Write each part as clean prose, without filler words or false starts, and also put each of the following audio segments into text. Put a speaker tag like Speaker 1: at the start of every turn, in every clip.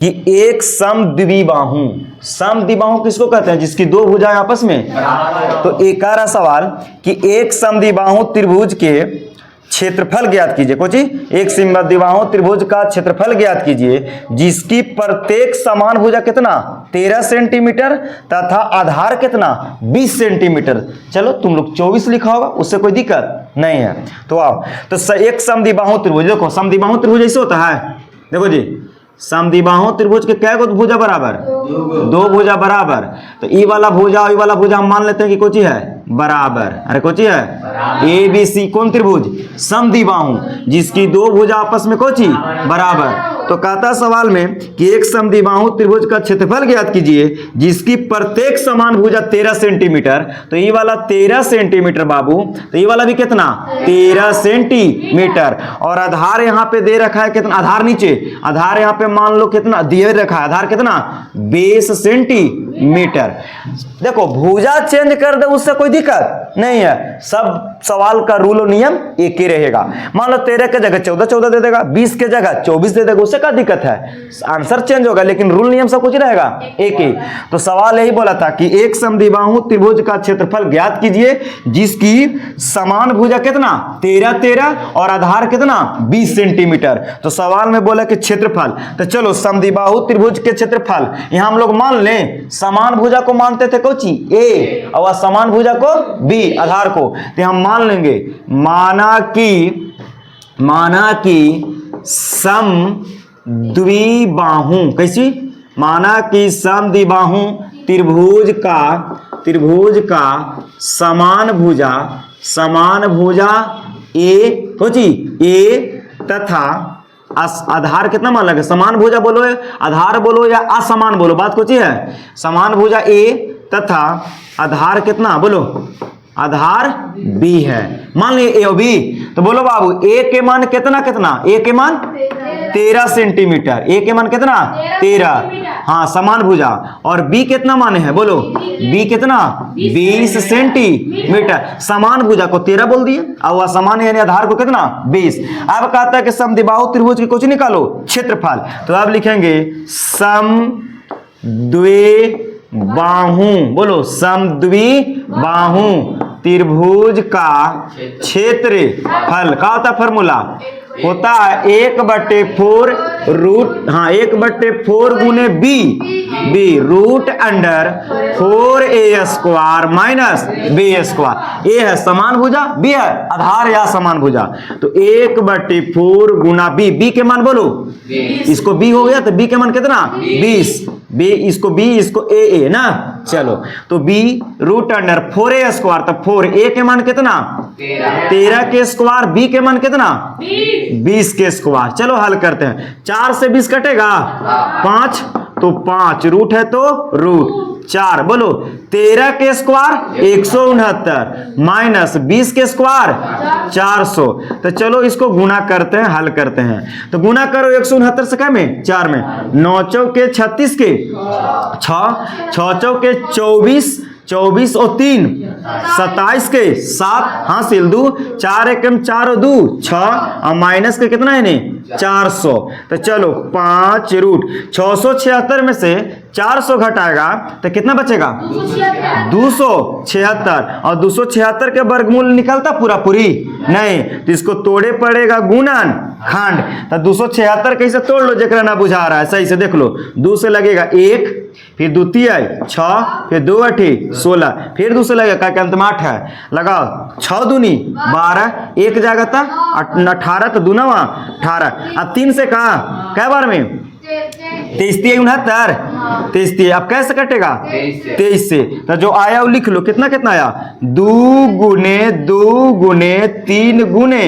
Speaker 1: कि एक समद्विबाहु, समद्विबाहु किसको कहते हैं? जिसकी दो भुजाएं आपस में। तो एक आ रहा सवाल कि एक समद्विबाहु त्रिभुज के क्षेत्रफल ज्ञात कीजिए। कोची? एक समद्विबाहु त्रिभुज का क्षेत्रफल ज्ञात कीजिए जिसकी प्रत्येक समान भुजा कितना 13 सेंटीमीटर तथा आधार कितना 20 सेंटीमीटर। चलो तुम लोग 24 लिखा होगा, उससे कोई दिक्कत नहीं है। तो आओ, तो एक समद्विबाहु त्रिभुज, देखो समद्विबाहु त्रिभुज ऐसे होता है, देखो जी समद्विबाहु त्रिभुज के क्या भुजा बराबर? दो भुजा बराबर। तो ई वाला भुजा और ई वाला भुजा हम मान लेते हैं कि कोची है बराबर। अरे कोची है ए बी सी कौन त्रिभुज? समद्विबाहु जिसकी दो भुजा आपस में कोची बराबर। तो कहता सवाल में कि एक समद्विबाहु त्रिभुज का क्षेत्रफल ज्ञात कीजिए जिसकी प्रत्येक समान भुजा 13 सेंटीमीटर। तो ये वाला 13 सेंटीमीटर बाबू, तो ये वाला भी कितना 13 सेंटीमीटर। और आधार यहाँ पे दे रखा है कितना? आधार नीचे, आधार यहाँ पे मान लो कितना दिए रखा है, आधार कितना 20 सेंटीमीटर। देखो भुजा चेंज कर दे उससे कोई दिक्कत नहीं है, सब सवाल का रूल और नियम एक ही रहेगा। मान लो 13 के जगह 14 दे देगा, 20 के जगह 24 दे देगा, उससे क्या दिक्कत है? आंसर चेंज होगा लेकिन रूल नियम सब कुछ रहेगा एक ही। तो सवाल यही बोला था कि एक समद्विबाहु त्रिभुज का क्षेत्रफल ज्ञात कीजिए जिसकी समान भुजा कितना 13 और आधार कितना 20 सेंटीमीटर। तो सवाल में बोला कि क्षेत्रफल, तो चलो समद्विबाहु त्रिभुज के क्षेत्रफल यहां हम लोग मान लें, समान भुजा को मानते थे कोची ए और समान भुजा को बी आधार को, तो हम मान लेंगे माना कि समद्विबाहु, कैसी? माना कि समद्विबाहु त्रिभुज का समान भुजा ए कोची ए तथा आधार कितना मान लगे? समान भुजा बोलो आधार बोलो या असमान बोलो, बात कुछ है। समान भुजा ए तथा आधार कितना बोलो? आधार बी है। मान लीजिए ए और बी, तो बोलो बाबू ए के मान कितना ए के मान 13 सेंटीमीटर, ए के मान कितना 13, हाँ समान भुजा। और बी कितना माने हैं बोलो? बी कितना 20 सेंटीमीटर। समान भुजा को 13 बोल दिए और असमान यानी आधार को कितना 20। अब कहता है कि समद्विबाहु त्रिभुज की कुछ निकालो क्षेत्रफल, तो अब लिखेंगे समद्विबाहु, बोलो समद्विबाहु त्रिभुज का क्षेत्रफल का होता फॉर्मूला होता है 1/4 रूट, हाँ 1/4 गुने b root under 4a² minus b²। A है समान भुजा, बी है आधार या समान भुजा। तो 1/4 गुना बी के मान बोलो, इसको बी हो गया तो बी के मान कितना 20, बी इसको बी इसको ए ना। चलो तो बी रूट अंडर 4a², तो 4 ए के मान कितना 13 के स्क्वायर, बी के मान कितना 20 के स्क्वायर। चलो हल करते हैं, 4 से 20 कटेगा 5, तो 5 रूट है तो रूट 4, बोलो 13 के स्क्वायर 169 माइनस 20 के स्क्वायर 400। तो चलो इसको गुना करते हैं, हल करते हैं। तो गुना करो 169 से क्या में 4 में, 9 चौके 36 के 6 चौके 24 और 3 27 के 7 हासिल 2 4 एकम 4 और 2 6 और माइनस के कितना है नहीं 400। तो चलो 5 रूट 676 में से 400 घटाएगा तो कितना बचेगा 276, और 276 के वर्गमूल निकलता पूरी नहीं, तो इसको तोड़े पड़ेगा गुणन खंड। तो 276 कैसे तोड़ लो, जरा ना बुझा रहा है सही से देख लो। 2 से लगेगा 1, फिर 2 3 6, फिर 2 8 16, फिर 2 से लगेगा क्या अंत में 8 है, लगाओ 6 दूनी 12, 1 जाएगा था 18, तो 2 9 18, अब 3 से कहा कै बार में 23 69, अब कैसे कटेगा 23 से। तो जो आया वो लिख लो, कितना आया 2 गुने 3 गुने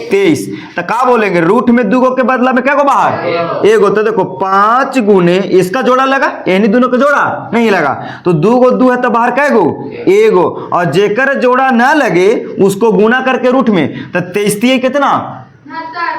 Speaker 1: 23। तो क्या बोलेंगे, रूट में 2 के बदला में क्या को बाहर 1 तो देखो 5 गुने इसका जोड़ा लगा, यानी दोनों का जोड़ा नहीं लगा, तो 2 है तो बाहर क्या गो 1, और जेकर जोड़ा ना लगे उसको गुना करके रूट में, तो 23 कितना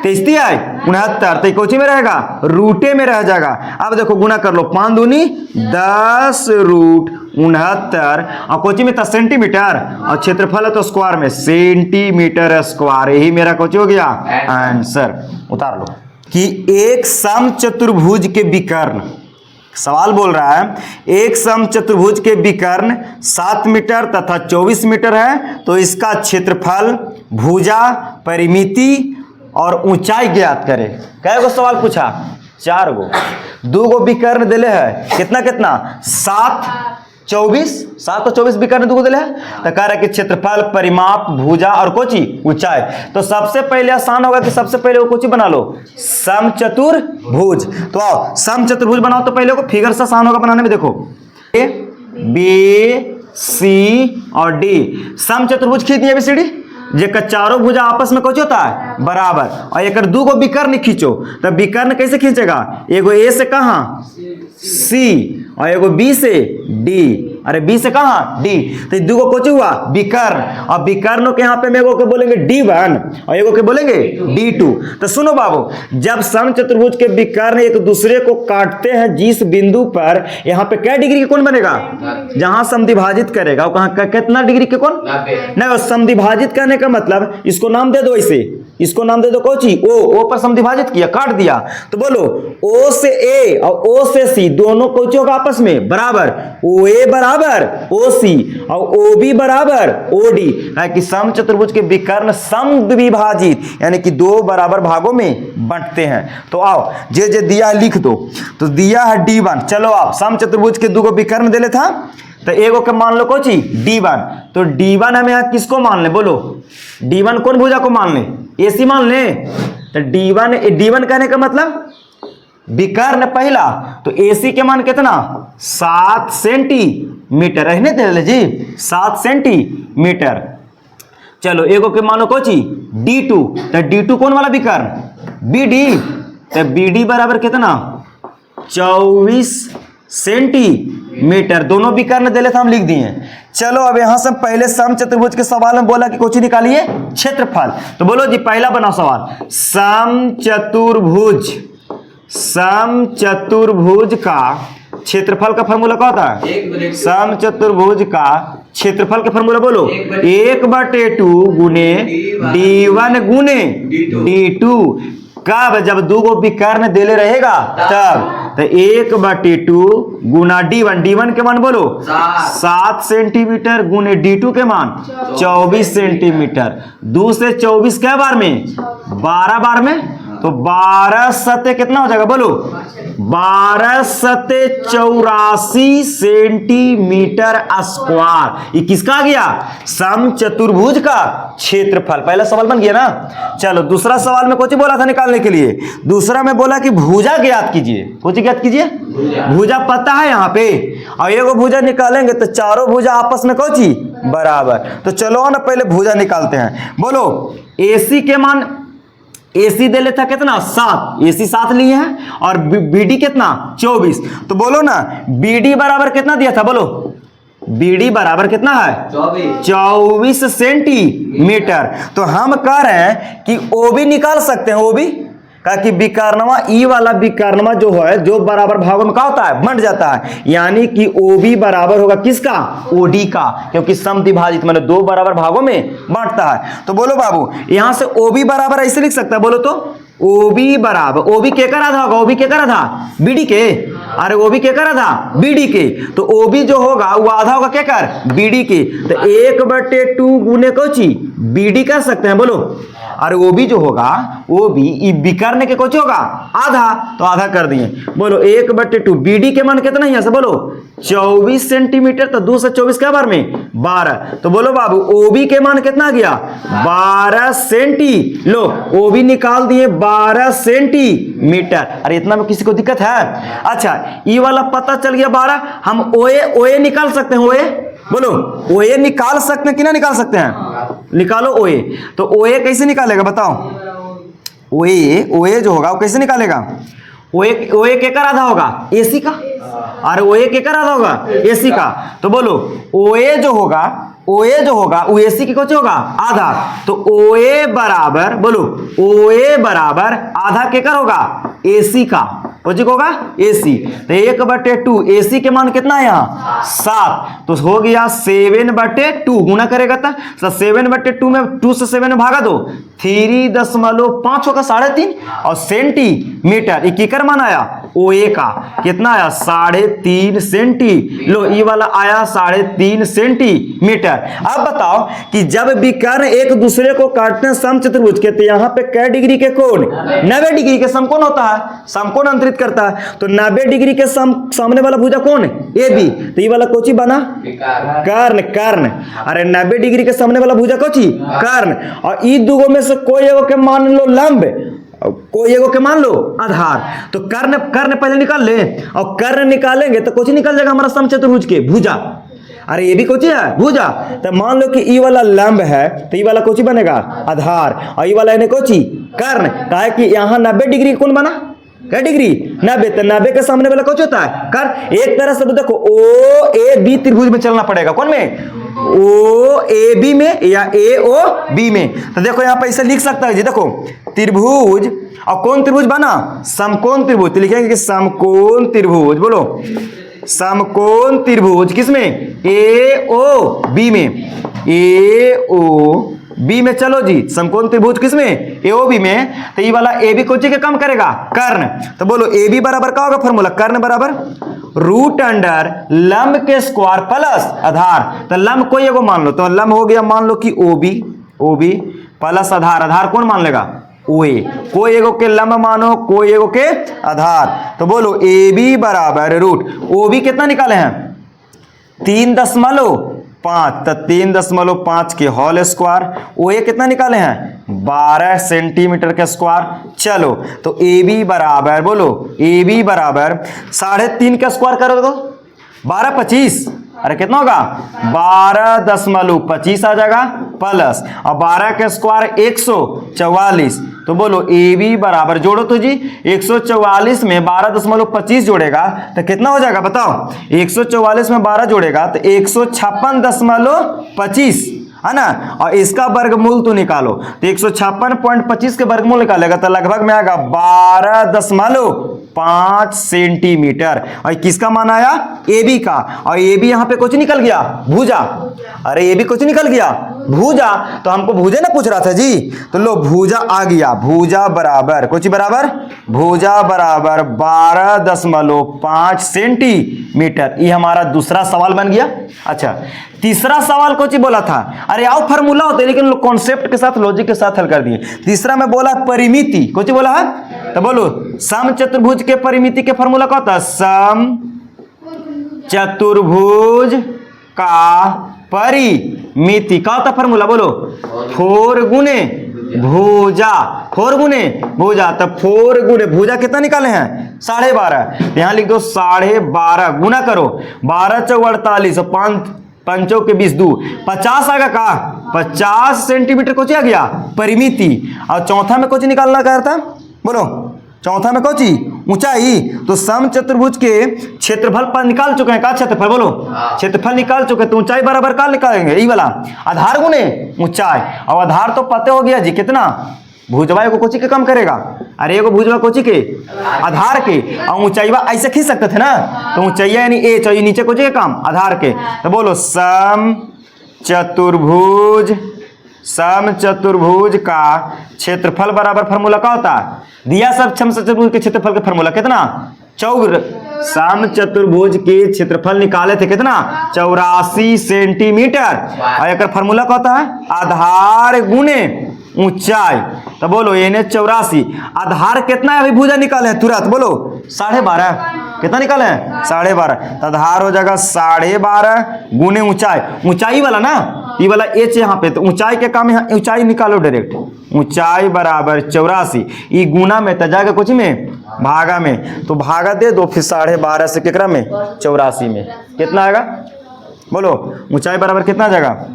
Speaker 1: 23 आए 69, तो कोची में रहेगा रूटे में रह जाएगा। अब देखो गुना कर लो, 5 दूनी 10 रूट 69, और कोची में था सेंटीमीटर, और क्षेत्रफल है तो स्क्वायर में सेंटीमीटर स्क्वायर। यही मेरा कोची हो गया आंसर, उतार लो। कि एक समचतुर्भुज के विकर्ण, सवाल बोल रहा है एक समचतुर्भुज के विकर्ण 7 मीटर तथा 24 मीटर है, तो इसका क्षेत्रफल, भुजा, परिमिति और ऊंचाई ज्ञात करे। कै गो सवाल पूछा? 4 गो। 2 गो विकर्ण दिले है, कितना कितना 7 24, 7 और 24 विकर्ण 2 गो दिले है, तो कह रहा है कि क्षेत्रफल, परिमाप, भुजा और कोची ऊंचाई। तो सबसे पहले आसान होगा कि सबसे पहले वो कोची बना लो, समचतुर्भुज। तो आओ समचतुर्भुज बनाओ, तो पहले को फिगर से आसान होगा बनाने में। देखो ए बी सी और डी समचतुर्भुज खींच दिए ABCD, जेकर चारों भुजा आपस में कुछ होता है बराबर, और एक 2 गो विकर्ण खींचो। तो विकर्ण कैसे खींचेगा? एगो ए से कहाँ सी और एगो बी से डी। अरे बी से कहाँ डी, तो 2 गो कुछ हुआ विकर्ण, और विकर्णों के यहाँ पे में एगो के बोलेंगे D1 और एगो के बोलेंगे D2। तो सुनो बाबू, जब समचतुर्भुज के विकर्ण एक दूसरे को काटते हैं जिस बिंदु पर, यहाँ पे क्या डिग्री के कोण बनेगा? जहां समद्विभाजित करेगा वो कहाँ कितना डिग्री के कोण? नहीं, समद्विभाजित करने का मतलब इसको नाम दे दो, इसे इसको नाम दे दो कोची ओ पर समद्विभाजित किया, काट दिया। तो बोलो ओ से ए और ओ से सी दोनों कोची होगा आपस में बराबर, ओ ए बराबर ओ सी और ओ बी बराबर ओ डी, है कि समचतुर्भुज के विकर्ण समद्विभाजित यानी कि 2 बराबर भागों में बांटते हैं। तो आओ जे दिया लिख दो। तो दिया है D1, चलो आप समचतुर्भुज के 2 गो विकर्ण दे था, तो एगो के मान लो कोची D1। तो D1 हम यहाँ किसको मान ले? बोलो D1 कौन भुजा को मान ले? AC मान ले। तो D1 कहने का मतलब विकर्ण पहला, तो AC के मान कितना 7 सेंटीमीटर, रहने दे जी 7 सेंटीमीटर। चलो एगो के मान लो कोची D2, तो D2 कौन वाला विकर्ण? BD। तो BD बराबर कितना 24 सेंटीमीटर। दोनों विकर्ण दिले थे, हम लिख दिए। चलो अब यहां से पहले समचतुर्भुज के सवाल में बोला कि कोची निकालिए क्षेत्रफल। तो बोलो जी पहला बनाओ सवाल, समचतुर्भुज का क्षेत्रफल का फॉर्मूला क्या होता है? समचतुर्भुज का क्षेत्रफल का फॉर्मूला बोलो 1/2 गुने D1 गुने D2। कब? जब 2 गो विकर्ण देले रहेगा तब। तो 1/2 गुना D1 के मान बोलो 7 सेंटीमीटर गुने D2 के मान 24 सेंटीमीटर। 2 से 24 क्या बार में? 12 बार में। तो 12 सते कितना हो जाएगा? बोलो 12 सते 84 सेंटीमीटर स्क्वायर। ये किसका आ गया? समचतुर्भुज का क्षेत्रफल। पहला सवाल बन गया ना। चलो दूसरा सवाल में कुछ बोला था निकालने के लिए, दूसरा में बोला कि भुजा ज्ञात कीजिए। कुछ ज्ञात कीजिए, भुजा पता है यहाँ पे, और एगो भुजा निकालेंगे तो चारों भुजा आपस में कोची बराबर। तो चलो ना पहले भुजा निकालते हैं। बोलो AC के मान, AC दे लेता कितना 7, AC 7 लिए हैं, और BD कितना 24। तो बोलो ना BD बराबर कितना दिया था? बोलो BD बराबर कितना है? 24 सेंटीमीटर। तो हम कह रहे हैं कि OB निकाल सकते हैं। OB का कि विकर्णवा ई वाला विकर्णवा जो है, जो बराबर भागों में क्या होता है? बंट जाता है। यानी कि OB बराबर होगा किसका? OD का, क्योंकि समद्विभाजित मतलब 2 बराबर भागों में बांटता है। तो बोलो बाबू यहां से OB बराबर ऐसे लिख सकता है। बोलो तो OB बराबर, OB के कर आधा होगा? OB के कर आधा BD के। अरे OB के कर आधा BD के। तो OB जो होगा वो आधा होगा क्या कर? BD के। तो 1/2 गुने कोची BD कर सकते हैं। बोलो अरे OB जो होगा OB विकर्ण के कोची होगा आधा, तो आधा कर दिए। बोलो 1/2 BD के मान कितना है? बोलो 24 सेंटीमीटर। तो 2 से 24 क्या बार में? 12। तो बोलो बाबू OB के मान कितना गया? 12 सेंटी। लो OB निकाल दिए 12 सेंटीमीटर। अरे इतना में किसी को दिक्कत है? अच्छा ये वाला पता चल गया 12। हम OA निकाल सकते हैं। OA बोलो OA निकाल सकते हैं कि ना निकाल सकते हैं? निकालो OA। तो OA कैसे निकालेगा बताओ? OA जो होगा वो कैसे निकालेगा? OA के कर आधा होगा? AC का। और OA के कर आधा होगा? AC का। तो बोलो OA जो होगा वो AC की कुछ होगा आधा। तो OA बराबर, बोलो OA बराबर आधा के कर होगा? AC का। कौन सी होगा AC। तो 1/2 AC के मान कितना है यहाँ 7, तो हो गया 7/2 गुना करेगा तो 7/2 में 2 से 7 में भागा दो 3.5 होगा 3.5 और सेंटीमीटर इक्कीकर मान आया OA का कितना आया 3.5 सेंटी। लो ये वाला आया 3.5 सेंटीमीटर। अब बताओ कि जब विकर्ण एक दूसरे को काटते हैं समचतुर्भुज के तो यहाँ पे कै डिग्री के कोण 90 डिग्री के समकोण होता है, समकोण अंतरित करता है। तो 90 डिग्री के सामने वाला भुजा कौन AB, तो ये वाला कोची बना कर्ण। कर्ण अरे 90 डिग्री के सामने वाला भुजा कोची कर्ण। और ई दुगो में से कोई एगो के मान लो लंब, कोई एगो के मान लो आधार। तो कर्ण कर्ण पहले निकाल ले और कर्ण निकालेंगे तो कुछ निकल जाएगा हमारा समचतुर्भुज के भुजा। अरे ये भी कोची है भुजा। तो मान लो कि ई वाला लंब है तो ई वाला कोची बनेगा आधार और ई वाला इन्हें कोची कर्ण। काहे कि यहाँ 90 डिग्री कौन बना क्या डिग्री 90, तो 90 के सामने वाला कुछ होता है कर। एक तरह से तो देखो OAB त्रिभुज में चलना पड़ेगा, कौन में OAB में या AOB में। तो देखो यहाँ पे ऐसे लिख सकता है जी, देखो त्रिभुज और कौन त्रिभुज बना समकोण त्रिभुज। तो लिखेंगे कि समकोण त्रिभुज, बोलो समकोण त्रिभुज किसमें AOB में, AOB में। चलो जी समकोण त्रिभुज किसमें AOB में। तो ये वाला AB कोची के कम करेगा कर्ण। तो बोलो AB बराबर क्या होगा फॉर्मूला कर्ण बराबर √अंडर लंब के स्क्वायर प्लस आधार। तो लंब कोई एगो मान लो, तो लंब हो गया मान लो कि OB प्लस आधार। आधार कौन मान लेगा OA। कोई एगो के लंब मानो कोई एगो के आधार। तो बोलो AB बराबर √OB कितना निकाले हैं 3.5, तो 3.5 के होल स्क्वायर। OA कितना निकाले हैं 12 सेंटीमीटर के स्क्वायर। चलो तो AB बराबर बोलो AB बराबर 3.5 का स्क्वायर करो तो 12 25, अरे कितना होगा 12.25 आ जाएगा प्लस और 12 के स्क्वायर 144। तो बोलो AB बराबर जोड़ो तो जी 144 में 12.25 जोड़ेगा तो कितना हो जाएगा बताओ। 144 में 12 जोड़ेगा तो 156.25 है ना। और इसका वर्गमूल तो निकालो तो 156.25 के वर्गमूल निकालेगा तो लगभग में आएगा 12.5 सेंटीमीटर। और किसका मान आया AB का। और AB यहाँ पे कुछ निकल गया भुजा। अरे AB कुछ निकल गया भुजा। तो हमको भुजा ना पूछ रहा था जी, तो लो भुजा आ गया। भुजा बराबर कुछ बराबर भुजा बराबर 12.5 सेंटीमीटर। ये हमारा दूसरा सवाल बन गया। अच्छा तीसरा सवाल कुछ बोला था, अरे आओ फार्मूला होते लेकिन कॉन्सेप्ट के साथ लॉजिक के साथ हल कर दिए। तीसरा में बोला परिमिति, कुछ बोला है तो बोलो समचतुर्भुज के परिमिति के फार्मूला क्या होता है समचतुर्भुज का परिमिति का होता फार्मूला बोलो 4 गुने भुजा। 4 गुने भुजा, तो 4 गुने भुजा कितना निकाले हैं 12.5। यहाँ लिख दो 12.5 गुना करो 12 × 48 और 5 के 20 2 50 आएगा का 50 सेंटीमीटर कुछ आ गया परिमिति। और चौथा में कुछ निकालना कह रहा था बोलो चौथा में कौची ऊंचाई। तो समचतुर्भुज के क्षेत्रफल पर निकाल चुके हैं का क्षेत्रफल बोलो क्षेत्रफल निकाल चुके तो ऊंचाई बराबर का निकालेंगे ये वाला आधार गुने ऊंचाई। और आधार तो पता हो गया जी कितना भुजवा को कोची के कम करेगा। अरे एगो भुजवा कोची के आधार के और ऊंचाईवा ऐसे खींच सकते थे ना। तो ऊंचाइया यानी A चाहिए नीचे कोची के कम आधार के। तो बोलो समचतुर्भुज का क्षेत्रफल बराबर फार्मूला क्या होता है दिया सब समचतुर्भुज के क्षेत्रफल का फार्मूला कितना 4। समचतुर्भुज के क्षेत्रफल निकाले थे कितना 84 सेंटीमीटर। और एक फार्मूला क्या होता है आधार गुने ऊंचाई। तो बोलो ये 84 आधार कितना है अभी भुजा निकाले हैं तुरंत बोलो 12.5 कितना निकाले हैं 12.5। तो आधार हो जाएगा 12.5 गुने ऊंचाई। ऊंचाई वाला ना ये वाला H यहाँ पे, तो ऊंचाई के काम यहाँ ऊंचाई निकालो डायरेक्ट। ऊंचाई बराबर 84 ये गुना में तो जाएगा कुछ में भागा में। तो भागा दे दो फिर 12.5 से केकरा में 84 में कितना आएगा बोलो ऊंचाई बराबर कितना जाएगा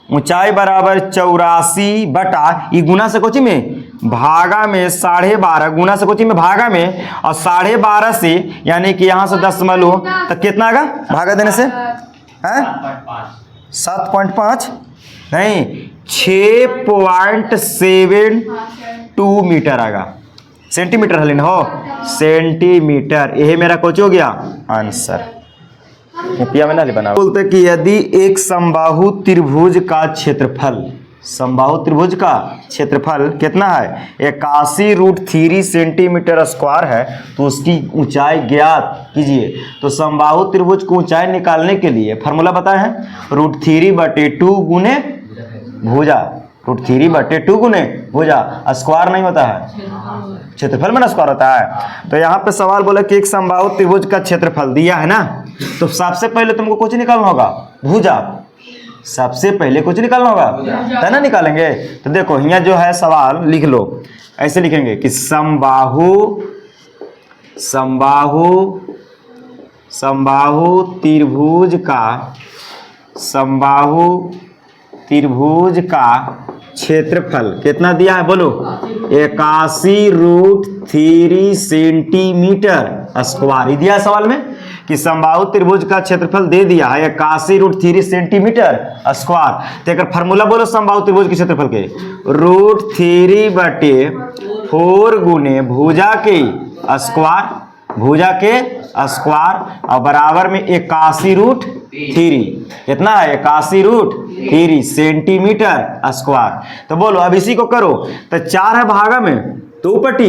Speaker 1: ऊंचाई बराबर 84 बटा ये गुना से कोची में भागा में 12.5 गुना से कोची में भागा में और 12.5 से यानी कि यहाँ से 10 लो तो कितना आएगा भागा देने से 7.5 नहीं 6.72 मीटर आएगा सेंटीमीटर हलिन हो, सेंटीमीटर। यही मेरा कुछ हो गया आंसर। रुपया में ना बना। बोलते कि यदि एक समबाहु त्रिभुज का क्षेत्रफल, समबाहु त्रिभुज का क्षेत्रफल कितना है 81√3 सेंटीमीटर स्क्वायर है, तो उसकी ऊंचाई ज्ञात कीजिए। तो समबाहु त्रिभुज को ऊंचाई निकालने के लिए फार्मूला बताए हैं, √3/2 गुने भुजा, √3/2 गुने भुजा। स्क्वायर नहीं होता है, क्षेत्रफल में ना स्क्वायर होता है। तो यहाँ पे सवाल बोला कि एक समबाहु त्रिभुज का क्षेत्रफल दिया है ना, तो सबसे पहले तुमको कुछ निकालना होगा, भुजा। सबसे पहले कुछ निकालना होगा, है ना, निकालेंगे। तो देखो यहाँ जो है सवाल लिख लो, ऐसे लिखेंगे कि समबाहु त्रिभुज का क्षेत्रफल कितना दिया है बोलो, 81√3 सेंटीमीटर स्क्वायर। ही दिया है सवाल में कि समबाहु त्रिभुज का क्षेत्रफल दे दिया है 81√3 सेंटीमीटर स्क्वायर। तो एक फार्मूला बोलो समबाहु त्रिभुज के क्षेत्रफल के, √3/4 गुने भुजा के स्क्वायर, और बराबर में 81√3, कितना है 81√3 सेंटीमीटर स्क्वायर। तो बोलो अब इसी को करो, तो 4 है भागा में, 2 पट्टी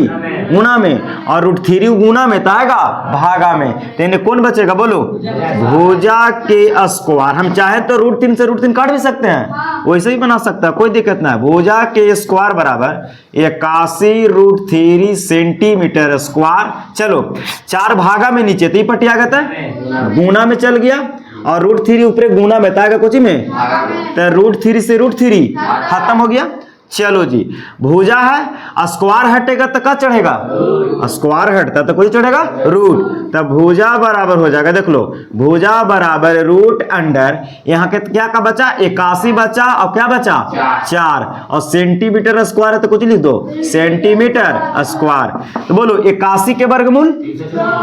Speaker 1: गुना में, और √3 गुना में तो आएगा भागा में। तो इन्हें कौन बचेगा बोलो, भुजा के स्क्वायर। हम चाहे तो √3 से √3 काट भी सकते हैं, वैसे ही बना सकता है, कोई दिक्कत ना है। भुजा के स्क्वायर बराबर 81√3 सेंटीमीटर स्क्वायर। चलो 4 भागा में नीचे, तो ये पट्टी आ गया था गुना में चल गया, और √3 ऊपर गुना में था कुछ में, तो √3 से √3 खत्म हो गया। चलो जी, भुजा है, स्क्वायर हटेगा तो क्या चढ़ेगा, स्क्वायर हटता तो कोई चढ़ेगा रूट, तब भुजा बराबर हो जाएगा, देख लो भुजा बराबर रूट अंडर, यहाँ के क्या का बचा 81 बचा, और क्या बचा 4, और सेंटीमीटर स्क्वायर है तो कुछ लिख दो सेंटीमीटर स्क्वायर। तो बोलो 81 के वर्गमूल,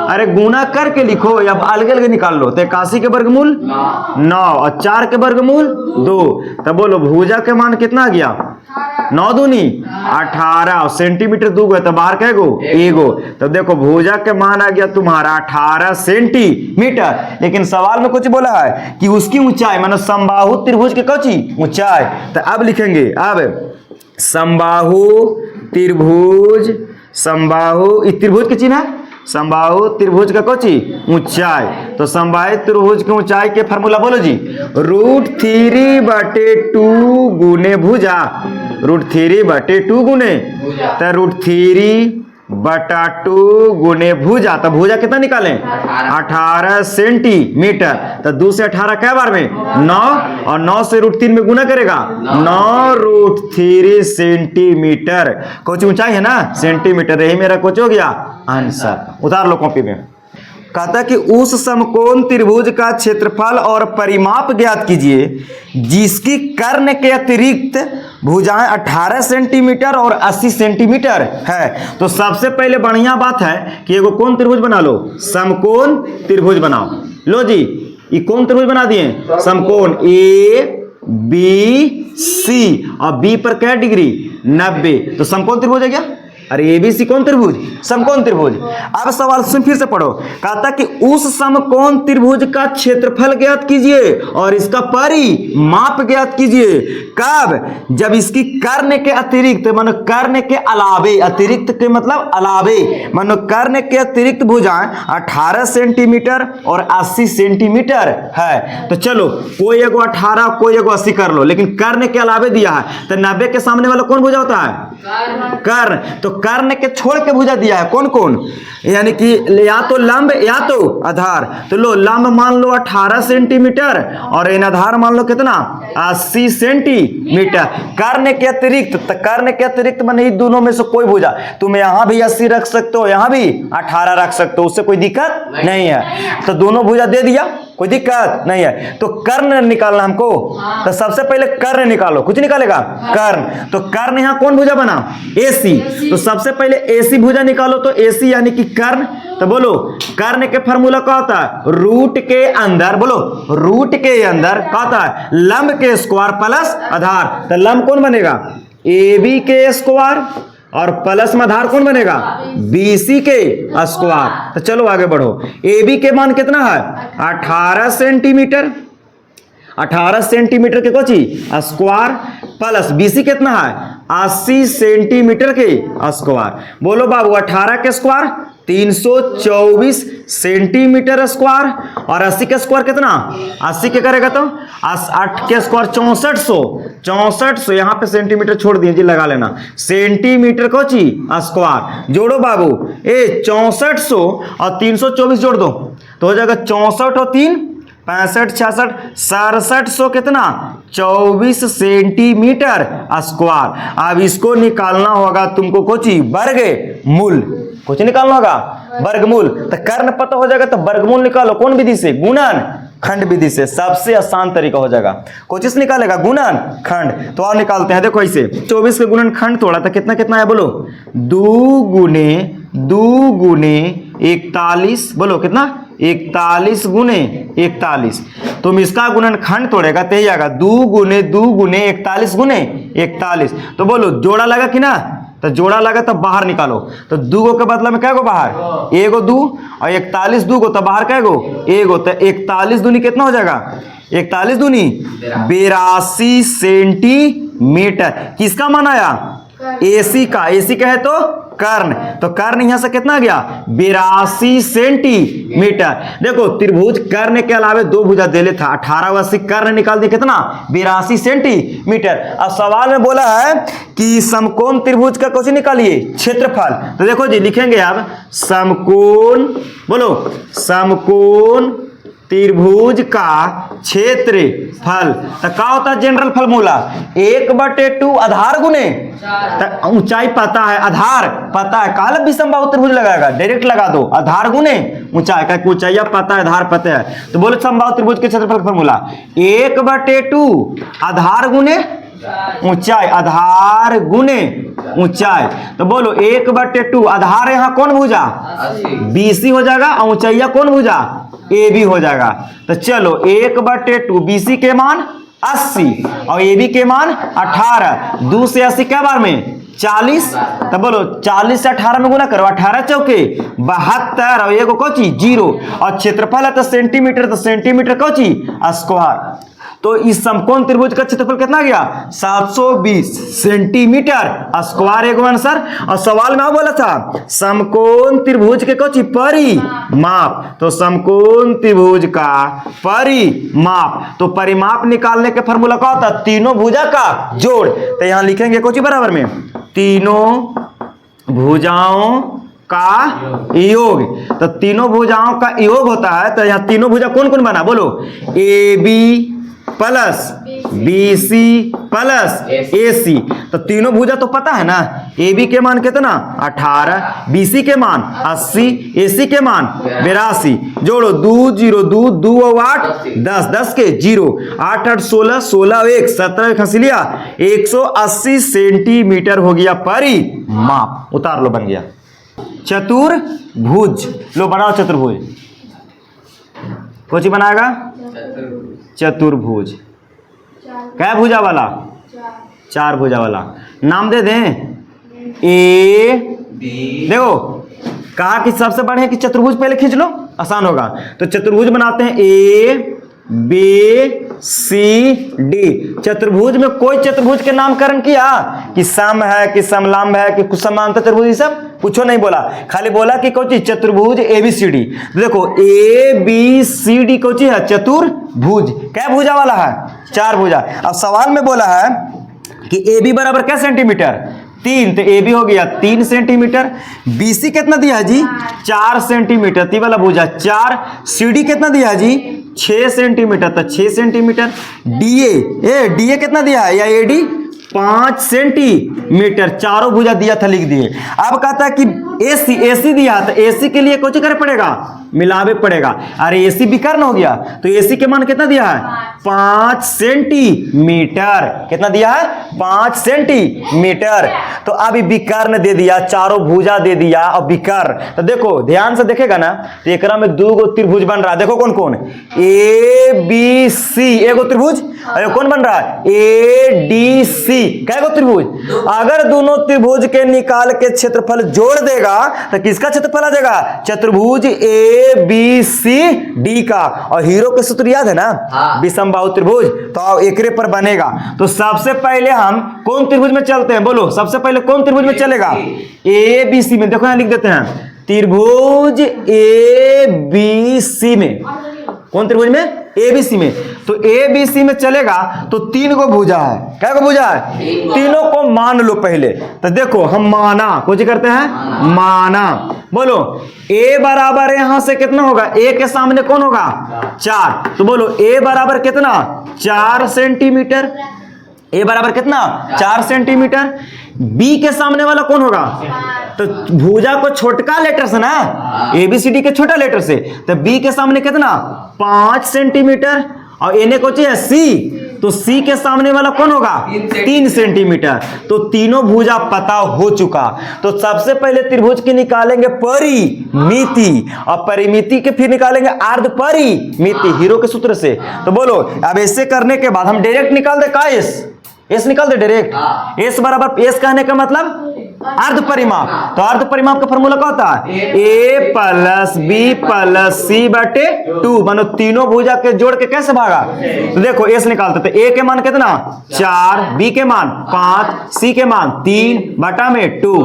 Speaker 1: अरे गुना करके लिखो या अलग अलग निकाल लो। तो 81 के वर्गमूल 9, और 4 के वर्गमूल 2। तब बोलो भुजा के मान कितना आ गया, 9 दूनी 18, और सेंटीमीटर 2 गए तो बाहर कह गो 1। तब देखो भुजा के मान आ गया तुम्हारा 18 सेंटीमीटर। लेकिन सवाल में कुछ बोला है कि उसकी ऊंचाई मानो समबाहु त्रिभुज के कौची ऊंचाई। तो अब लिखेंगे, अब समबाहु त्रिभुज, त्रिभुज के चिन्ह है, समबाहु त्रिभुज का कौची ऊंचाई। तो समबाहु त्रिभुज की ऊंचाई के फार्मूला बोलो जी, √3/2 गुने भुजा, √3/2 गुने, तो √3/2 गुने भुजा। तो भुजा कितना निकालें 18 सेंटीमीटर। तो 2 से 18 क्या बार में 9, और 9 से √3 में गुना करेगा 9√3 सेंटीमीटर। कुछ ऊंचाई है ना सेंटीमीटर, यही मेरा कुछ हो गया आंसर। उतार लो कॉपी में। कहता कि उस समकोण त्रिभुज का क्षेत्रफल और परिमाप ज्ञात कीजिए जिसकी कर्ण के अतिरिक्त भुजाएं 18 सेंटीमीटर और 80 सेंटीमीटर है। तो सबसे पहले बढ़िया बात है कि एगो कौन त्रिभुज बना लो, समकोण त्रिभुज बनाओ। लो जी, ये कौन त्रिभुज बना दिए, समकोण ABC, और B पर क्या डिग्री 90। तो समकोण त्रिभुज है क्या, अरे ABC कौन त्रिभुज, समकोण त्रिभुज। अब सवाल सुन फिर से पढ़ो, कहता कि उस समकोण त्रिभुज का क्षेत्रफल ज्ञात कीजिए और इसका परिमाप ज्ञात कीजिए। कब, जब इसकी कर्ण के अतिरिक्त, मानो कर्ण के अलावे, अतिरिक्त के मतलब अलावे, मानो कर्ण के अतिरिक्त भुजाएं 18 सेंटीमीटर और 80 सेंटीमीटर है। तो चलो कोई एगो 18 कोई एगो 80 कर लो, लेकिन कर्ण के अलावे दिया है, तो 90 के सामने वाला कौन भुजा होता है, कर्ण। तो कर्ण के छोड़ के भुजा दिया है कौन कौन, यानी कि या तो लंब या तो आधार। तो लो लंब मान लो 18 सेंटीमीटर और इन आधार मान लो कितना 80 सेंटीमीटर। कर्ण के अतिरिक्त, तो कर्ण के अतिरिक्त माने इन दोनों में से कोई भुजा, तुम यहां भी 80 रख सकते हो, यहां भी 18 रख सकते हो, उससे कोई दिक्कत नहीं है। तो दोनों भुजा दे दिया, कोई दिक्कत नहीं है। तो कर्ण निकालना हमको, तो सबसे पहले कर्ण निकालो, कुछ निकालेगा कर्ण। तो कर्ण यहां कौन भुजा बना, AC। तो सबसे पहले AC भुजा निकालो, तो AC यानी कि कर्ण। तो बोलो कर्ण के फार्मूला क्या होता है, रूट के अंदर, बोलो रूट के अंदर क्या होता है, लंब के स्क्वायर प्लस आधार। तो लंब कौन बनेगा AB के स्क्वायर और प्लस में आधार कौन बनेगा, BC के स्क्वायर। तो चलो आगे बढ़ो। AB के मान कितना है 18 सेंटीमीटर, 18 सेंटीमीटर के कोची स्क्वायर, प्लस BC कितना है 80 सेंटीमीटर के स्क्वायर। बोलो बाबू 18 के स्क्वायर 324 सेंटीमीटर स्क्वायर, और 80 के स्क्वायर कितना, 80 के करेगा तो 8 के स्क्वायर 6400 यहाँ पे सेंटीमीटर छोड़ दीजिए, लगा लेना सेंटीमीटर कोची स्क्वायर। जोड़ो बाबू 6400 और 324 जोड़ दो तो हो जाएगा 64 और 3 65 66 6700 कितना 24 सेंटीमीटर स्क्वायर। अब इसको निकालना होगा तुमको कोची वर्गमूल, कुछ निकालना होगा वर्गमूल। तो कर्ण पता हो जाएगा तो वर्गमूल निकालो, कौन विधि से, गुणन खंड विधि से, सबसे आसान तरीका हो जाएगा। कोशिश निकालेगा गुणन खंड, तो और निकालते हैं देखो ऐसे 24 के गुणन खंड तोड़ा तो कितना कितना है बोलो 2 गुने 41, बोलो कितना 41 गुने 41। तुम इसका गुणन खंड तोड़ेगा तो यही आएगा 2 गुने 41 गुने 41। तो बोलो जोड़ा लगा कि ना, तो जोड़ा लगा तो बाहर निकालो। तो 2 के बदला में क्या गो बाहर, एगो 2 और 41 2 गो तो बाहर क्या गो एगो। तो 41 दूनी कितना हो जाएगा, 41 दूनी 82 सेंटीमीटर। किसका मान आया, AC का, AC का है तो कर्ण, तो कर्ण यहां से कितना आ गया 82 सेंटीमीटर। देखो त्रिभुज कर्ण के अलावे 2 भुजा देले था, 18 80 कर्ण निकाल दिए कितना 82 सेंटीमीटर। अब सवाल में बोला है कि समकोण त्रिभुज का क्वेश्चन निकालिए क्षेत्रफल। तो देखो जी लिखेंगे अब समकोण, बोलो समकोण त्रिभुज का क्षेत्रफल। तो क्या होता है जनरल फॉर्मूला 1/2 आधार गुने, तो ऊंचाई पता है आधार पता है, काल विषमबाहु त्रिभुज लगाएगा डायरेक्ट लगा दो आधार गुने ऊंचाई, का ऊंचाइया पता है आधार पता है। तो बोलो समबाहु त्रिभुज के क्षेत्रफल का फॉर्मूला 1/2 आधार गुने ऊंचाई, आधार गुने ऊंचाई। तो बोलो 1/2 आधार यहाँ कौन भुजा BC हो जाएगा और ऊंचाइया कौन भुजा AB हो जाएगा। तो चलो 1/2 BC के मान 80 और AB के मान 18, 2 से 80 क्या बार में 40। तो बोलो 40 से 18 में गुना करो, 18 चौके 72 और एगो कोची 0, और क्षेत्रफल है तो सेंटीमीटर, तो सेंटीमीटर कोची स्क्वायर। तो इस समकोण त्रिभुज का क्षेत्रफल कितना गया 720 सेंटीमीटर स्क्वायर, एगो आंसर। और सवाल में बोला था समकोण त्रिभुज के कोची परिमाप, तो समकोण त्रिभुज का परिमाप, तो परिमाप निकालने के फॉर्मूला क्या होता है तीनों भुजा का जोड़। तो यहां लिखेंगे कोची बराबर में तीनों भुजाओं का योग। तो तीनों भुजाओं का योग होता है, तो यहाँ तीनों भुजा कौन कौन बना बोलो AB plus BC plus AC। तो तीनों भुजा तो पता है ना, AB के मान कितना 18, BC के मान 80, AC के मान 82। जोड़ो 2 0 2 2 और 8 10 10 के 0 8 8 16 16 और 1 17 खसी लिया 180 सेंटीमीटर हो गया परिमाप। उतार लो बन गया चतुर्भुज। लो बनाओ चतुर्भुज, कौन सी बनाएगा चतुर्भुज। क्या भुजा वाला 4 भुजा वाला। नाम दे दें AB। देखो कहा कि सबसे बढ़िया कि चतुर्भुज पहले खींच लो आसान होगा। तो चतुर्भुज बनाते हैं ABCD। चतुर्भुज में कोई चतुर्भुज के नामकरण किया कि सम है कि समलंब है कि कुछ समांतर चतुर्भुज, ये सब कुछ नहीं बोला, खाली बोला कि कोई चतुर्भुज ABCD। देखो ABCD कोची है चतुर्भुज। क्या भुजा वाला है 4 भुजा। अब सवाल में बोला है कि AB बराबर क्या सेंटीमीटर 3, तो AB हो गया 3 सेंटीमीटर। BC कितना दिया है जी 4 सेंटीमीटर, ती वाला भुजा 4। CD कितना दिया है जी 6 सेंटीमीटर, तो 6 सेंटीमीटर। DA कितना दिया है या AD 5 सेंटीमीटर। चारों भुजा दिया था लिख दिए। अब कहता है कि AC दिया था, AC के लिए कुछ करे पड़ेगा मिलावे पड़ेगा। अरे AC विकर्ण हो गया, तो AC के मान कितना दिया है 5 सेंटीमीटर। कितना दिया है 5 सेंटीमीटर। तो अभी विकर्ण दे दिया, चारों भुजा दे दिया और विकर्ण। तो देखो ध्यान से देखेगा ना, तो एकरा में 2 गो त्रिभुज बन रहा है। देखो कौन कौन ABC एगो त्रिभुज, और कौन बन रहा है ADC क्या त्रिभुज, अगर दोनों त्रिभुज के निकाल के क्षेत्रफल जोड़ देगा तो किसका क्षेत्रफल आ जाएगा, चतुर्भुज ए बी सी डी का। और हीरो के सूत्र याद है ना, विषमबाहु त्रिभुज, तो एकरे पर बनेगा। तो सबसे पहले हम कौन त्रिभुज में चलते हैं, बोलो सबसे पहले कौन त्रिभुज में चलेगा, ए बी सी में। देखो यहां लिख देते हैं त्रिभुज ए बी सी में, कौन त्रिभुज में, ए बी सी में। तो ए बी सी में चलेगा तो 3 को भुजा है, क्या को भुजा है, तीनों को मान लो पहले। तो देखो हम माना, कुछ करते हैं माना, बोलो ए बराबर यहां से कितना होगा, ए के सामने कौन होगा 4, तो बोलो ए बराबर कितना 4 सेंटीमीटर, ए बराबर कितना 4 सेंटीमीटर। बी के सामने वाला कौन होगा, तो भुजा को छोटका लेटर से ना, ए बी सी डी के छोटा लेटर से, तो बी के सामने कितना 5 सेंटीमीटर। और एने को चाहिए सी, तो सी के सामने वाला कौन होगा 3 सेंटीमीटर। तो तीनों भुजा पता हो चुका। तो सबसे पहले त्रिभुज की निकालेंगे परिमिति, और परिमिति के फिर निकालेंगे अर्ध परिमिति हीरो के सूत्र से। तो बोलो अब ऐसे करने के बाद हम डायरेक्ट निकाल दे का एस निकाल दे डायरेक्ट। एस बराबर, एस कहने का मतलब अर्ध परिमाप। तो अर्ध परिमाप का फॉर्मूला क्या होता है, ए प्लस बी प्लस सी बटे 2, मानो तीनों भुजा के जोड़ के कैसे भागा। तो देखो एस निकालते, तो ए के मान कितना 4, बी के मान 5, सी के मान 3 बटा में 2,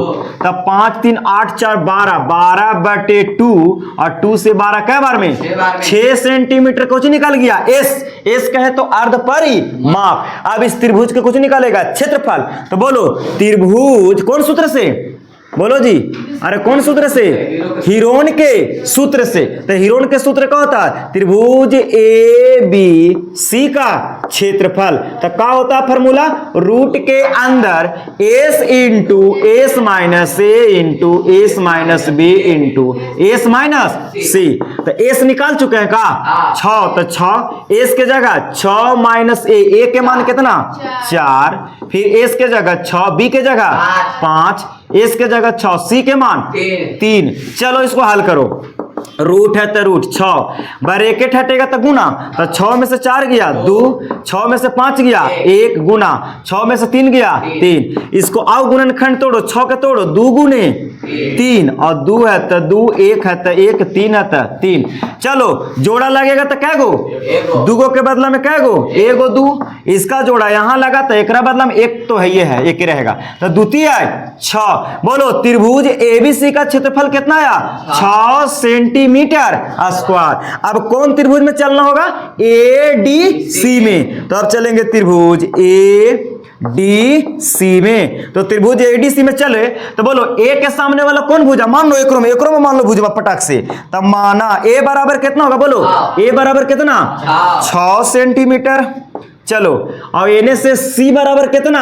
Speaker 1: तब 5 3 8 4 12, 12 बटे 2, और 2 से 12 कै बार में 6 सेंटीमीटर कुछ निकल गया। एस कहे तो अर्ध परिमाप। अब इस त्रिभुज के कुछ निकालेगा क्षेत्रफल। तो बोलो त्रिभुज कौन सूत्र से, बोलो जी, अरे कौन सूत्र से, हीरोन के सूत्र से। तो हीरोन के सूत्र क्या होता है, त्रिभुज ए बी सी का क्षेत्रफल। तो क्या होता है फॉर्मूला, रूट के अंदर S into S minus A into S minus B into S minus C. तो एस निकाल चुके हैं का 6, तो 6 एस के जगह 6 माइनस ए के मान कितना 4, फिर एस के जगह 6, बी के जगह 5, एस के जगह 6, सी के मान 3। चलो इसको हल करो, रूट है तो रूट 6, ब्रैकेट हटेगा तो गुना, तो 6 में से 4 गया 2, 6 में से 5 गया 1 गुना, 6 में से 3 गया 3। इसको आओ गुणनखंड तोड़ो, 6 के तोड़ो 2 गुने 3, और 2 है तो 2, 1 है तो 1, 3 है तो 3। चलो जोड़ा लगेगा तो कै गो, 2 गो के बदला में कै गो, 1 गो 2। इसका जोड़ा यहां लगा तो एक बदला में 1 तो है, ये है 1 ही रहेगा, तो द्वितीय 6। बोलो त्रिभुज एबीसी का क्षेत्रफल कितना आया 6 सेंटीमीटर स्क्वायर। अब कौन त्रिभुज में चलना होगा, ए डी सी में। तो अब चलेंगे त्रिभुज ए डी सी में। तो त्रिभुज ए डी सी में चले तो बोलो ए के सामने वाला कौन भुजा, मान लो एकरो में मान लो भुजवा पटाख से। तब माना ए बराबर कितना होगा, बोलो ए बराबर कितना 6 सेंटीमीटर। चलो और एने से सी बराबर कितना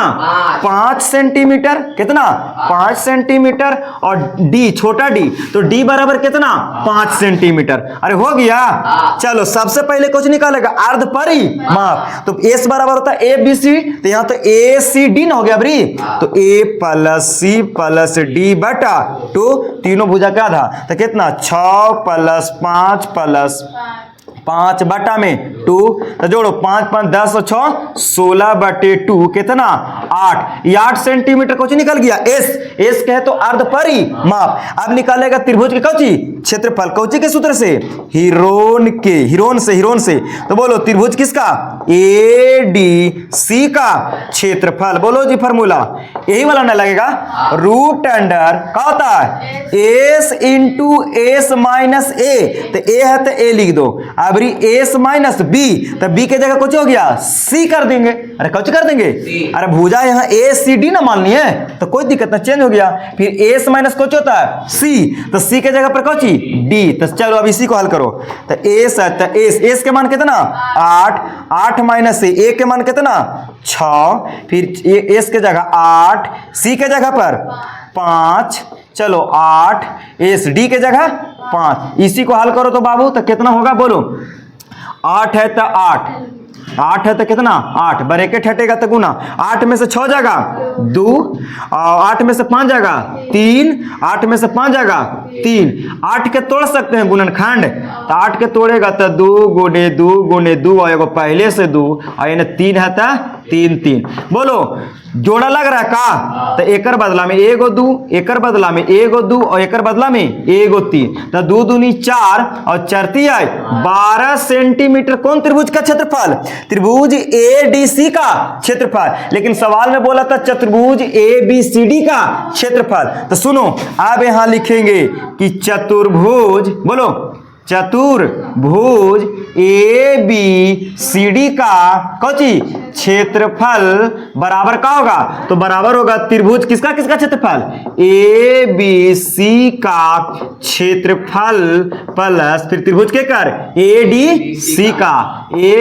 Speaker 1: 5 सेंटीमीटर, कितना 5 सेंटीमीटर, और डी छोटा डी, तो डी बराबर कितना 5 सेंटीमीटर। अरे हो गया। चलो सबसे पहले कुछ निकालेगा अर्ध परिमाप। तो एस बराबर होता है ए बी सी, तो यहां तो ए सी डी ना हो गया बरी, तो ए प्लस सी प्लस डी बटा 2, तीनों भुजा का आधा, तो कितना 6 प्लस 5 प्लस 5 बटा में 2, तो जोड़ो 5 5 10 और 6 16 बटे 2 कितना 8। ये 8 सेंटीमीटर कुछ निकल गया। एस कहे तो अर्ध परिमाप। अब निकालेगा त्रिभुज के कौची क्षेत्रफल, कौची के सूत्र से, हीरोन से। तो बोलो त्रिभुज किसका, ए डी सी का क्षेत्रफल। बोलो जी फॉर्मूला यही वाला ना लगेगा, रूट अंडर क्या होता है एस इंटू एस माइनस ए, तो ए है तो ए लिख दो, अबरी एस माइनस बी, तो बी के जगह कुछ हो गया सी कर देंगे। अरे कुछ कर देंगे, अरे भुजा यहाँ ए सी डी ना माननी है तो कोई दिक्कत ना, चेंज हो गया। फिर एस माइनस कुछ होता है सी, तो सी के जगह पर कौची डी। तो चलो अब इसी को हल करो, तो एस है तो एस के मान कितना 8 माइनस ए के मान कितना 6, फिर एस के जगह 8, सी के जगह पर 5, चलो 8, एस डी के जगह 5। इसी को हल करो तो बाबू तो कितना होगा, बोलो 8 है तो 8 है तो कितना 8, ब्रैकेट हटेगा तो गुना, 8 में से 6 जाएगा 2, और 8 में से 5 जाएगा 3, 8 में से 5 जाएगा 3। 8 के तोड़ सकते हैं गुणनखंड, तो 8 के तोड़ेगा तो 2 गुने 2 गुने 2, और एगो पहले से 2, और यानी 3 है तो 3 3। बोलो जोड़ा लग रहा है का? तो एकर बदला में एगो 2, एकर बदला में एगो 2 और एकर बदला में एगो 3। तो 2 दूनी 4 और 4 3 आए 12 सेंटीमीटर। कौन त्रिभुज का क्षेत्रफल? त्रिभुज एडीसी का क्षेत्रफल। लेकिन सवाल में बोला था चतुर्भुज एबीसीडी का क्षेत्रफल। तो सुनो अब यहां लिखेंगे कि चतुर्भुज, बोलो चतुर्भुज ए बी सी डी का कौची क्षेत्रफल बराबर का होगा? तो बराबर होगा त्रिभुज किसका किसका क्षेत्रफल? ए बी सी का क्षेत्रफल प्लस फिर त्रिभुज के कर ए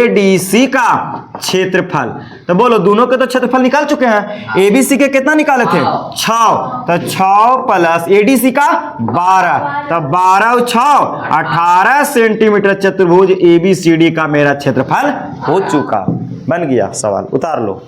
Speaker 1: डी सी का क्षेत्रफल। तो बोलो दोनों के तो क्षेत्रफल निकाल चुके हैं। ए बी सी के कितना निकाले थे? 6। तो 6 प्लस ए डी सी का 12। तो 12 और 6 18 सेंटीमीटर चतुर्भुज एबीसीडी का मेरा क्षेत्रफल हो चुका। बन गया सवाल, उतार लो।